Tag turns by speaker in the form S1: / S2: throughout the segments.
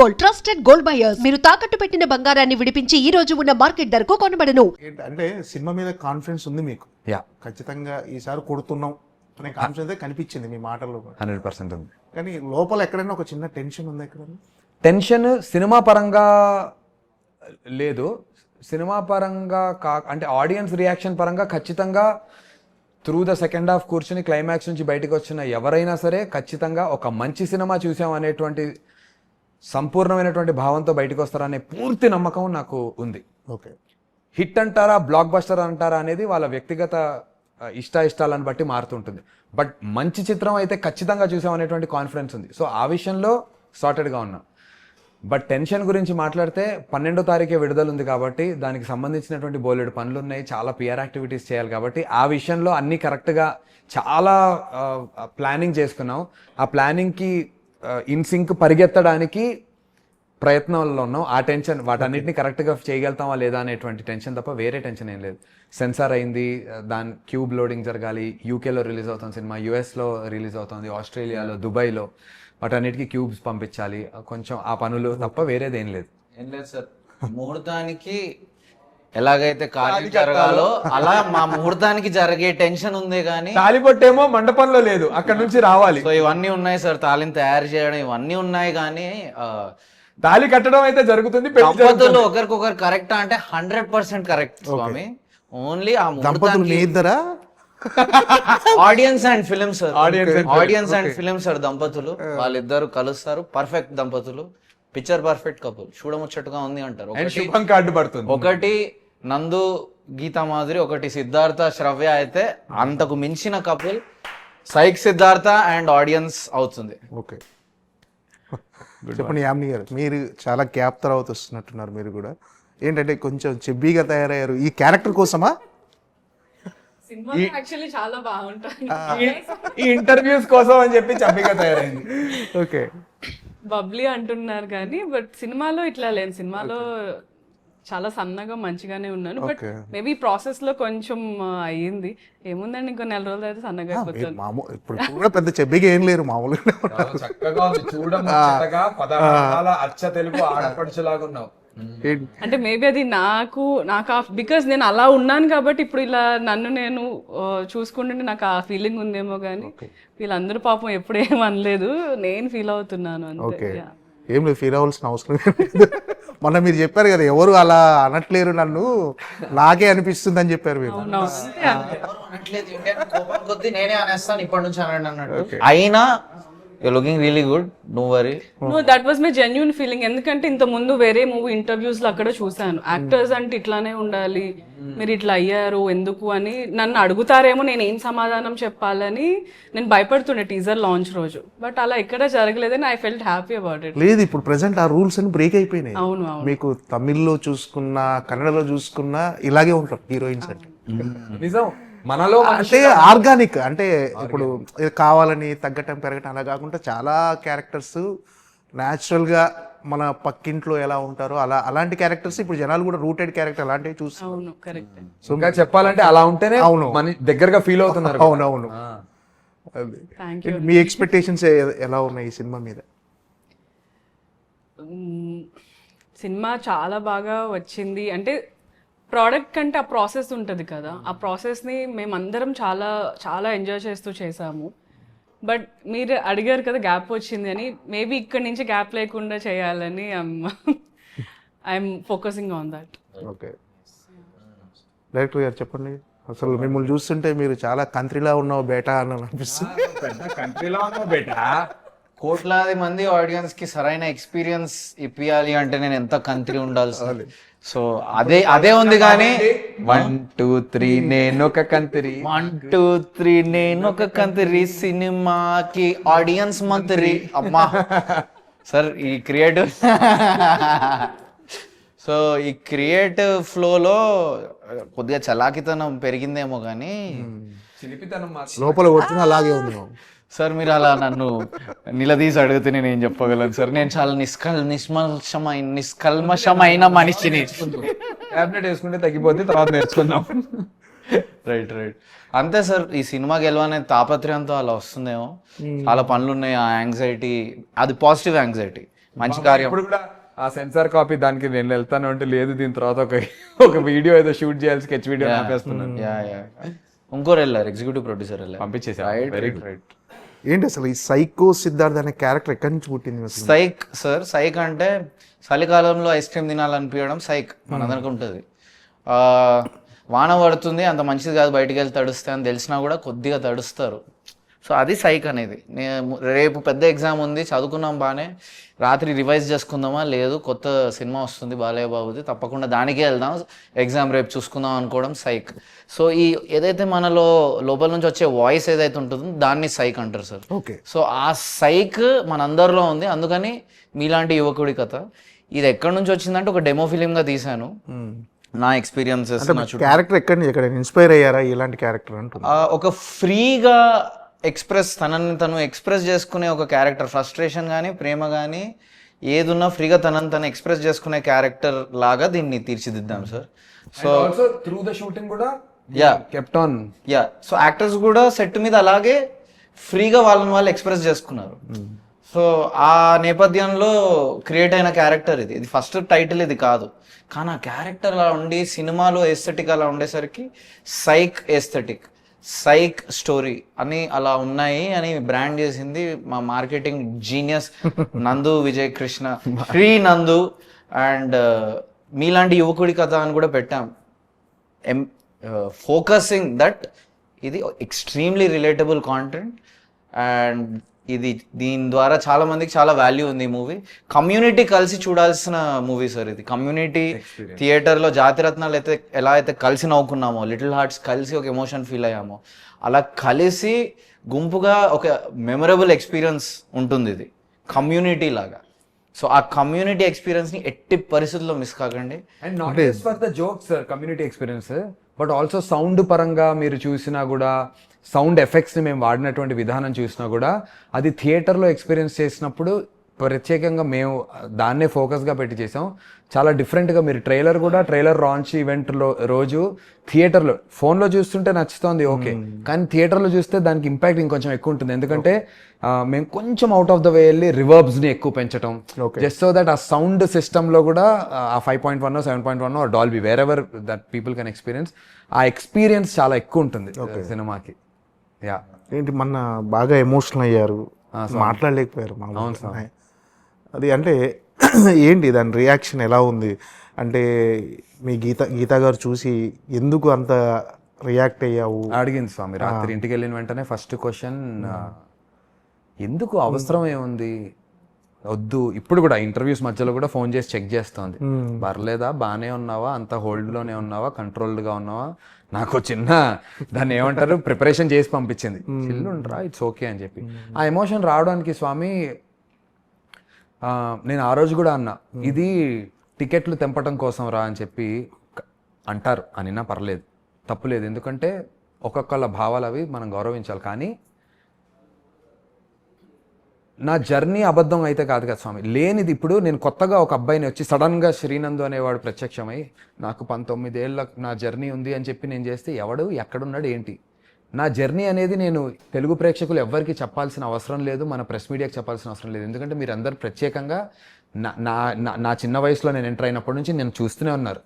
S1: Gold, trusted gold buyers. మీరు తాకట్టు పెట్టిన బంగారాన్ని విడిపించి ఈ రోజు ఉన్న మార్కెట్ ధరకు కొనబడను.
S2: అంటే సినిమా మీద కాన్ఫిడెన్స్ ఉంది మీకు?
S3: యా,
S2: ఖచ్చితంగా ఈసారి కొడుతున్నాం అనే కాన్ఫిడెన్స్ కనిపించింది మీ మాటల్లో.
S3: 100% ఉంది.
S2: కానీ లోపల ఎక్కడైనా ఒక చిన్న టెన్షన్ ఉంది ఎక్కడ?
S3: టెన్షన్ సినిమా పరంగా లేదు. సినిమా పరంగా అంటే ఆడియన్స్ రియాక్షన్ పరంగా ఖచ్చితంగా త్రూ ద సెకండ్ హాఫ్ కూర్చుని క్లైమాక్స్ నుంచి బయటకు వచ్చిన ఎవరైనా సరే ఖచ్చితంగా ఒక మంచి సినిమా చూసాం అనేటువంటి సంపూర్ణమైనటువంటి భావంతో బయటకు వస్తారనే పూర్తి నమ్మకం నాకు ఉంది.
S2: ఓకే,
S3: హిట్ అంటారా బ్లాక్ బస్టర్ అంటారా అనేది వాళ్ళ వ్యక్తిగత ఇష్టాలను బట్టి మారుతుంటుంది. బట్ మంచి చిత్రం అయితే ఖచ్చితంగా చూసాం అనేటువంటి కాన్ఫిడెన్స్ ఉంది. సో ఆ విషయంలో సార్టెడ్గా ఉన్నా. బట్ టెన్షన్ గురించి మాట్లాడితే 12వ తారీఖే విడుదల ఉంది కాబట్టి దానికి సంబంధించినటువంటి బోలెడు పనులు ఉన్నాయి, చాలా పిఆర్ యాక్టివిటీస్ చేయాలి కాబట్టి ఆ విషయంలో అన్నీ కరెక్ట్గా చాలా ప్లానింగ్ చేసుకున్నాం. ఆ ప్లానింగ్కి ఇన్ సింక్ పరిగెత్తడానికి ప్రయత్నంలో ఉన్నాం. ఆ టెన్షన్ వాటన్నిటిని కరెక్ట్గా చేయగలుగుతామా లేదా అనేటువంటి టెన్షన్ తప్ప వేరే టెన్షన్ ఏం లేదు. సెన్సార్ అయింది, దాని క్యూబ్ లోడింగ్ జరగాలి, యూకేలో రిలీజ్ అవుతుంది సినిమా, యుఎస్లో రిలీజ్ అవుతుంది, ఆస్ట్రేలియాలో, దుబాయ్లో, వాటన్నిటికీ క్యూబ్స్ పంపించాలి. కొంచెం ఆ పనులు తప్ప వేరేదేం లేదు.
S4: ఏం లేదు సార్, ముహూర్తానికి ఎలాగైతే కార్యం జరగాలో అలా మా ముహూర్తానికి జరిగే టెన్షన్ ఉంది కానీ
S3: తాలిపొట్టేమో మండపంలో లేదు, అక్కడ నుంచి రావాలి.
S4: సో ఇవన్నీ ఉన్నాయి సార్, తాళిని తయారు చేయడం ఇవన్నీ ఉన్నాయి కానీ
S3: తాళి కట్టడం అయితే జరుగుతుంది.
S4: దంపతులు ఒకరికొకరు కరెక్ట్ అంటే 100% కరెక్ట్ స్వామి. ఓన్లీ ఆ
S2: దంపతులు మీ ఇద్దరా?
S4: Audience and film sir, audience and film sir దంపతులు. వాళ్ళిద్దరు కలుస్తారు, పర్ఫెక్ట్ దంపతులు, పిక్చర్ పర్ఫెక్ట్ కపుల్, చూడముచ్చట్టుగా ఉంది అంటారు.
S3: శుభం కార్డు పడుతుంది.
S4: ఒకటి నందు గీతా మాధురి, ఒకటి సిద్ధార్థ శ్రవ్య అయితే అంతకు మించిన couple psych Siddhartha and audience అవుతుంది.
S2: ఓకే, చెప్పండి యామిని గారు, మీరు చాలా గ్యాప్ తర్వాత వస్తున్నట్టున్నారు. మీరు కూడా ఏంటంటే కొంచెం చెబ్బీగా తయారయ్యారు ఈ క్యారెక్టర్ కోసమా?
S5: యాక్చువల్లీ చాలా బాగుంటుంది.
S3: ఈ ఇంటర్వ్యూస్ కోసం అని చెప్పి చబ్బిగా తయారైంది.
S2: ఓకే,
S5: బబ్లీ అంటున్నారు కానీ బట్ సినిమాలో ఇట్లా లేదు. సినిమాలో చాలా సన్నగా మంచిగానే ఉన్నాను. బట్ మేబీ ప్రాసెస్ లో కొంచెం అయ్యింది. ఏముందండి, ఇంకో 4 రోజులు అయితే సన్నగా అయిపోతుంది.
S2: ఇప్పుడు కూడా పెద్ద చెబ్బిగా ఏం లేరు, మామూలుగా
S3: చక్కగా ఉంది, చూడముచ్చటగా 16 అచ్చ తెలుగు ఆడపడుచులాగా ఉన్నావు.
S5: అంటే మేబీ అది నాకు బికాస్ నేను అలా ఉన్నాను కాబట్టి ఇప్పుడు ఇలా నన్ను నేను చూసుకుంటుంటే నాకు ఆ ఫీలింగ్ ఉందేమో కానీ వీళ్ళందరూ పాపం ఎప్పుడు ఏం అనలేదు, నేను ఫీల్ అవుతున్నాను అంతే.
S2: ఏం లేదు, ఫీల్ అవ్వాల్సిన అవసరం లేదు. మొన్న మీరు చెప్పారు కదా, ఎవరు అలా అనట్లేరు నన్ను, నాకే అనిపిస్తుంది అని చెప్పారు మీరు.
S4: నేనే అనేస్తాను ఇప్పటి నుంచి అనండి అన్నట్టు. అయినా you're looking really good, no worry.
S5: No, that was my genuine feeling. ఎందుకంటే ఇంత ముందు వేరే మూవీ ఇంటర్వ్యూస్ లో అక్కడ చూసాను, యాక్టర్స్ అంటే ఇట్లానే ఉండాలి, మీరు ఇట్లా అయ్యారు ఎందుకు అని నన్ను అడుగుతారేమో, నేను ఏం సమాధానం చెప్పాలని నేను భయపడుతుండే టీజర్ లాంచ్ రోజు. బట్ అలా ఎక్కడ జరగలేదని I felt happy about it.
S2: లేదు, ఇప్పుడు ప్రెసెంట్ ఆ రూల్స్ అని బ్రేక్ అయిపోయినాయి.
S5: అవును,
S2: మీకు తమిళ్లో చూసుకున్నా, కన్నడలో చూసుకున్నా ఇలాగే ఉంటారు హీరోయిన్స్ అంటే.
S3: నిజం, మనలో
S2: అంటే ఆర్గానిక్, అంటే ఇప్పుడు కావాలని తగ్గటం పెరగటం అలా కాకుండా చాలా క్యారెక్టర్స్ న్యాచురల్ గా మన పక్కింట్లో ఎలా ఉంటారో అలాంటి క్యారెక్టర్స్ ఇప్పుడు జనాలు కూడా రూటెడ్ క్యారెక్టర్ అలాంటివి చూస్తారు.
S5: అవును, కరెక్ట్.
S3: సో ఇంకా చెప్పాలంటే అలా ఉంటేనే అవును మన దగ్గరగా ఫీల్ అవుతున్నారు.
S2: అవునవును. మీ ఎక్స్పెక్టేషన్స్ ఎలా ఉన్నాయి ఈ సినిమా మీద?
S5: సినిమా చాలా బాగా వచ్చింది. అంటే ప్రోడక్ట్ కంటే ఆ ప్రాసెస్ ఉంటుంది కదా, ఆ ప్రాసెస్ని మేమందరం చాలా చాలా ఎంజాయ్ చేస్తూ చేసాము. బట్ మీరు అడిగారు కదా గ్యాప్ వచ్చింది అని, మేబీ ఇక్కడి నుంచి గ్యాప్ లేకుండా చేయాలని I'm focusing on that.
S2: Okay, director గారు చెప్పండి, అసలు మిమ్మల్ని చూస్తుంటే మీరు చాలా కంట్రీలా ఉన్నావు బేటా అని అనిపిస్తుంది.
S3: కంట్రీలో ఉన్నావు బేటా,
S4: కోట్లాది మంది ఆడియన్స్ కి సరైన ఎక్స్పీరియన్స్ ఇప్పియాలి అంటే నేను ఎంత కంట్రీ ఉండాలి. సో అదే ఉంది కానీ
S3: 1 2 3 నేను ఒక కంట్రీ,
S4: 1 2 3 నేను ఒక కంట్రీ, సినిమాకి ఆడియన్స్ మంత్రి. అమ్మా సార్, ఈ క్రియేటివ్ సో ఈ క్రియేటివ్ ఫ్లోలో కొద్దిగా చలాకితనం పెరిగిందేమో కానీ
S2: లోపల కొట్టిన అలాగే ఉంది.
S4: సార్ మీరు అలా నన్ను నిలదీసి అడిగితే నేను ఏం చెప్పగలను సార్? నేను చాలా నిష్కల్మషమైన మనిషిని.
S3: టాబ్లెట్ వేసుకుంటే తగ్గిపోతే తర్వాత నేర్చుకుందాం.
S4: రైట్ అంతే సార్. ఈ సినిమా గెలవనే తాపత్రయంతో అలా వస్తుందేమో. చాలా పనులు ఉన్నాయి, ఆ యాంగ్జైటీ, అది పాజిటివ్ యాంగ్జైటీ. మంచి కార్యం.
S3: ఇప్పుడు కూడా ఆ సెన్సార్ కాపీ దానికి నేను వెళ్తాను అంటే లేదు, దీని తర్వాత ఒక వీడియో ఏదో షూట్ చేయాలి, స్కెచ్ వీడియో ఆపేస్తున్నాను.
S4: ఇంకోరు వెళ్ళారు, ఎగ్జిక్యూటివ్ ప్రొడ్యూసర్ వెళ్ళారు.
S3: పంపించేసా. Very good.
S2: ఏంటి అసలు ఈ సైకో సిద్ధార్థ్ అనే క్యారెక్టర్ ఎక్కడి నుంచి పుట్టింది అసలు?
S4: సైక్ సార్, సైక్ అంటే చలికాలంలో ఐస్ క్రీమ్ తినాలనిపించడం సైక్ మనందరికి ఉంటుంది. వాన పడుతుంది, అంత మంచిది కాదు బయటికి వెళ్ళి తడుస్తే అని తెలిసినా కూడా కొద్దిగా తడుస్తారు. సో అది సైక్ అనేది. రేపు పెద్ద ఎగ్జామ్ ఉంది, చదువుకున్నాం బాగానే, రాత్రి రివైజ్ చేసుకుందామా, లేదు కొత్త సినిమా వస్తుంది బాలయ్య బాబుది, తప్పకుండా దానికే వెళ్దాం, ఎగ్జామ్ రేపు చూసుకుందాం అనుకోవడం సైక్. సో ఈ ఏదైతే మనలో లోపల నుంచి వచ్చే వాయిస్ ఏదైతే ఉంటుందో దాన్ని సైక్ అంటారు సార్.
S2: ఓకే.
S4: సో ఆ సైక్ మనందరిలో ఉంది. అందుకని మీలాంటి యువకుడి కథ ఇది ఎక్కడి నుంచి వచ్చిందంటే ఒక డెమో ఫిలింగా తీశాను. నా ఎక్స్పీరియన్సెస్,
S2: క్యారెక్టర్ ఎక్కడి నుంచి ఎక్కడ ఇన్స్పైర్ అయ్యారా ఇలాంటి క్యారెక్టర్ అంటుంది?
S4: ఒక ఫ్రీగా తనని తను ఎక్స్ప్రెస్ చేసుకునే ఒక క్యారెక్టర్, ఫ్రస్ట్రేషన్ కానీ ప్రేమ కానీ ఏదున్నా ఫ్రీగా తను ఎక్స్ప్రెస్ చేసుకునే క్యారెక్టర్ లాగా దీన్ని తీర్చిదిద్దాం సార్. So
S3: also through the shooting కూడా కెప్ట్ ఆన్.
S4: సో యాక్టర్స్ కూడా సెట్ మీద అలాగే ఫ్రీగా వాళ్ళని వాళ్ళు ఎక్స్ప్రెస్ చేసుకున్నారు. సో ఆ నేపథ్యంలో క్రియేట్ అయిన క్యారెక్టర్ ఇది. ఇది ఫస్ట్ టైటిల్ ఇది కాదు, కానీ ఆ క్యారెక్టర్ అలా ఉండి సినిమాలో ఎస్థెటిక్ అలా ఉండేసరికి సైక్ ఎస్థెటిక్, సైక్ స్టోరీ అని అలా ఉన్నాయి అని బ్రాండ్ చేసింది మా మార్కెటింగ్ జీనియస్ నందు విజయ్ కృష్ణ, ఫ్రీ నందు. అండ్ మీలాంటి యువకుడి కథ అని కూడా పెట్టాం, ఫోకసింగ్ దట్ ఇది ఎక్స్ట్రీమ్లీ రిలేటబుల్ కాంటెంట్. అండ్ ఇది దీని ద్వారా చాలా మందికి చాలా వాల్యూ ఉంది. ఈ మూవీ కమ్యూనిటీ కలిసి చూడాల్సిన మూవీ సార్. ఇది కమ్యూనిటీ థియేటర్లో జాతిరత్నాలు అయితే ఎలా అయితే కలిసి నవ్వుకున్నామో, లిటిల్ హార్ట్స్ కలిసి ఒక ఎమోషన్ ఫీల్ అయ్యామో, అలా కలిసి గుంపుగా ఒక మెమరబుల్ ఎక్స్పీరియన్స్ ఉంటుంది ఇది కమ్యూనిటీ లాగా. సో ఆ కమ్యూనిటీ ఎక్స్పీరియన్స్ని ఎట్టి పరిస్థితుల్లో మిస్ కాకండి.
S3: And not just for the jokes community experience, but also sound పరంగా మీరు చూసినా కూడా, సౌండ్ ఎఫెక్ట్స్ని మేము వాడినటువంటి విధానం చూసినా కూడా, అది థియేటర్లో ఎక్స్పీరియన్స్ చేసినప్పుడు ప్రత్యేకంగా మేము దాన్నే ఫోకస్గా పెట్టి చేసాం. చాలా డిఫరెంట్గా మీరు ట్రైలర్ లాంచ్ ఈవెంట్లో రోజు థియేటర్లో, ఫోన్లో చూస్తుంటే నచ్చుతుంది ఓకే, కానీ థియేటర్లో చూస్తే దానికి ఇంపాక్ట్ ఇంకొంచెం ఎక్కువ ఉంటుంది. ఎందుకంటే మేము కొంచెం అవుట్ ఆఫ్ ద వే వెళ్ళి రివర్బ్స్ని ఎక్కువ పెంచడం, జస్ట్ సో దట్ ఆ సౌండ్ సిస్టంలో కూడా ఆ 5.1 7.1 Dolby wear ever that people can experience, ఆ ఎక్స్పీరియన్స్ చాలా ఎక్కువ ఉంటుంది సినిమాకి. యా
S2: ఏంటి మొన్న బాగా ఎమోషనల్ అయ్యారు, మాట్లాడలేకపోయారు మా. అది అంటే ఏంటి దాని రియాక్షన్ ఎలా ఉంది? అంటే మీ గీతా గారు చూసి ఎందుకు అంత రియాక్ట్ అయ్యావు
S3: అడిగింది స్వామి. రాత్రి ఇంటికి వెళ్ళిన వెంటనే ఫస్ట్ క్వశ్చన్, ఎందుకు, అవసరం ఏముంది, వద్దు. ఇప్పుడు కూడా ఇంటర్వ్యూస్ మధ్యలో కూడా ఫోన్ చేసి చెక్ చేస్తోంది, పర్లేదా, బాగానే ఉన్నావా, అంత హోల్డ్లోనే ఉన్నావా, కంట్రోల్డ్గా ఉన్నావా. నాకు చిన్న దాన్ని ఏమంటారు ప్రిపరేషన్ చేసి పంపించింది, చిల్లుండ్రా ఇట్స్ ఓకే అని చెప్పి. ఆ ఎమోషన్ రావడానికి స్వామి, నేను ఆ రోజు కూడా అన్నా, ఇది టికెట్లు తెంపటం కోసం రా అని చెప్పి అంటారు అనినా పర్లేదు, తప్పులేదు. ఎందుకంటే ఒక్కొక్కళ్ళ భావాలు అవి మనం గౌరవించాలి. కానీ నా జర్నీ అబద్ధం అయితే కాదు కదా స్వామి. లేనిది ఇప్పుడు నేను కొత్తగా ఒక అబ్బాయిని వచ్చి సడన్గా శ్రీనందు అనేవాడు ప్రత్యక్షమై నాకు 19 ఏళ్ళ నా జర్నీ ఉంది అని చెప్పి నేను చేస్తే ఎవడు ఎక్కడున్నాడు ఏంటి? నా జర్నీ అనేది నేను తెలుగు ప్రేక్షకులు ఎవ్వరికి చెప్పాల్సిన అవసరం లేదు, మన ప్రెస్ మీడియాకి చెప్పాల్సిన అవసరం లేదు. ఎందుకంటే మీరు అందరు ప్రత్యేకంగా నా చిన్న వయసులో నేను ఎంటర్ అయినప్పటి నుంచి నేను చూస్తూనే ఉన్నారు.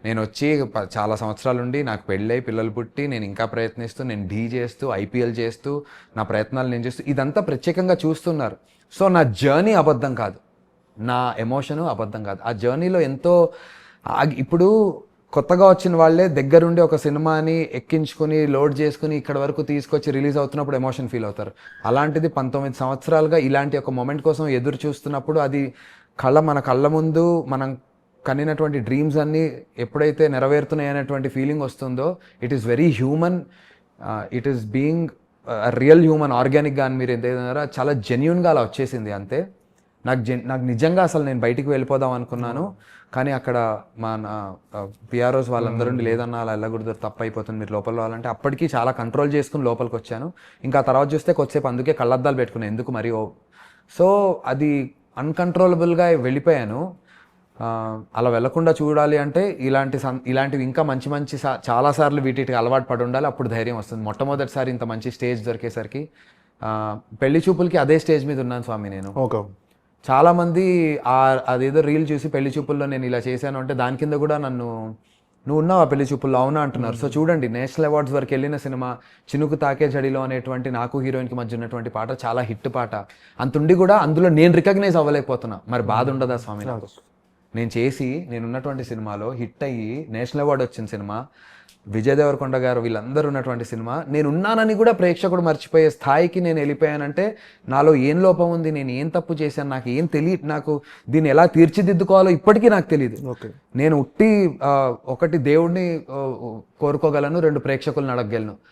S3: నేను వచ్చి చాలా సంవత్సరాల నుండి నాకు పెళ్ళై పిల్లలు పుట్టి నేను ఇంకా ప్రయత్నిస్తూ, నేను ఢీ చేస్తూ, ఐపీఎల్ చేస్తూ, నా ప్రయత్నాలు నేను చేస్తూ, ఇదంతా ప్రత్యేకంగా చూస్తున్నారు. సో నా జర్నీ అబద్ధం కాదు, నా ఎమోషను అబద్ధం కాదు. ఆ జర్నీలో ఎంతో ఇప్పుడు కొత్తగా వచ్చిన వాళ్ళే దగ్గరుండి ఒక సినిమాని ఎక్కించుకుని లోడ్ చేసుకుని ఇక్కడ వరకు తీసుకొచ్చి రిలీజ్ అవుతున్నప్పుడు ఎమోషన్ ఫీల్ అవుతారు. అలాంటిది 19 సంవత్సరాలుగా ఇలాంటి ఒక మూమెంట్ కోసం ఎదురు చూస్తున్నప్పుడు అది మన కళ్ళ ముందు మనం కనినటువంటి డ్రీమ్స్ అన్నీ ఎప్పుడైతే నెరవేరుతున్నాయి అనేటువంటి ఫీలింగ్ వస్తుందో, it is very human, it is being real human, ఆర్గానిక్గా అని మీరు ఏదైనా చాలా జెన్యున్గా అలా వచ్చేసింది అంతే. నాకు నిజంగా అసలు నేను బయటికి వెళ్ళిపోదాం అనుకున్నాను, కానీ అక్కడ మన పిఆర్ఓస్ వాళ్ళందరూ లేదన్నా అలా వెళ్ళకూడదు, తప్పు అయిపోతుంది, మీరు లోపల రావాలంటే అప్పటికి చాలా కంట్రోల్ చేసుకుని లోపలికి వచ్చాను. ఇంకా తర్వాత చూస్తే కొద్దిసేపు అందుకే కళ్ళద్దాలు పెట్టుకున్నాను, ఎందుకు మరి. సో అది అన్కంట్రోలబుల్గా వెళ్ళిపోయాను. అలా వెళ్లకుండా చూడాలి అంటే ఇలాంటివి ఇంకా మంచి చాలాసార్లు వీటికి అలవాటు పడి ఉండాలి, అప్పుడు ధైర్యం వస్తుంది. మొట్టమొదటిసారి ఇంత మంచి స్టేజ్ దొరికేసరికి పెళ్లి చూపులకి అదే స్టేజ్ మీద ఉన్నాను స్వామి నేను.
S2: ఓకే.
S3: చాలామంది అదేదో రీల్ చూసి పెళ్లి చూపుల్లో నేను ఇలా చేశాను అంటే దాని కింద కూడా నన్ను నువ్వు ఉన్నావు ఆ పెళ్లి చూపుల్లో అవునా అంటున్నారు. సో చూడండి, నేషనల్ అవార్డ్స్ వరకు వెళ్ళిన సినిమా చినుకు తాకే జడిలో అనేటువంటి నాకు హీరోయిన్కి మధ్య ఉన్నటువంటి పాట చాలా హిట్ పాట. అంతుండి కూడా అందులో నేను రికగ్నైజ్ అవ్వలేకపోతున్నా. మరి బాధ ఉండదా స్వామి నాకు? నేను ఉన్నటువంటి సినిమాలో హిట్ అయ్యి నేషనల్ అవార్డు వచ్చిన సినిమా, విజయ్ దేవరకొండ గారు వీళ్ళందరూ ఉన్నటువంటి సినిమా, నేను ఉన్నానని కూడా ప్రేక్షకుడు మర్చిపోయే స్థాయికి నేను వెళ్ళిపోయానంటే నాలో ఏం లోపం ఉంది, నేను ఏం తప్పు చేశాను, నాకు ఏం తెలియదు, నాకు దీన్ని ఎలా తీర్చిదిద్దుకోవాలో ఇప్పటికీ నాకు తెలియదు. నేను ఒకటి దేవుడిని కోరుకోగలను, 2 ప్రేక్షకులను అడగగలను.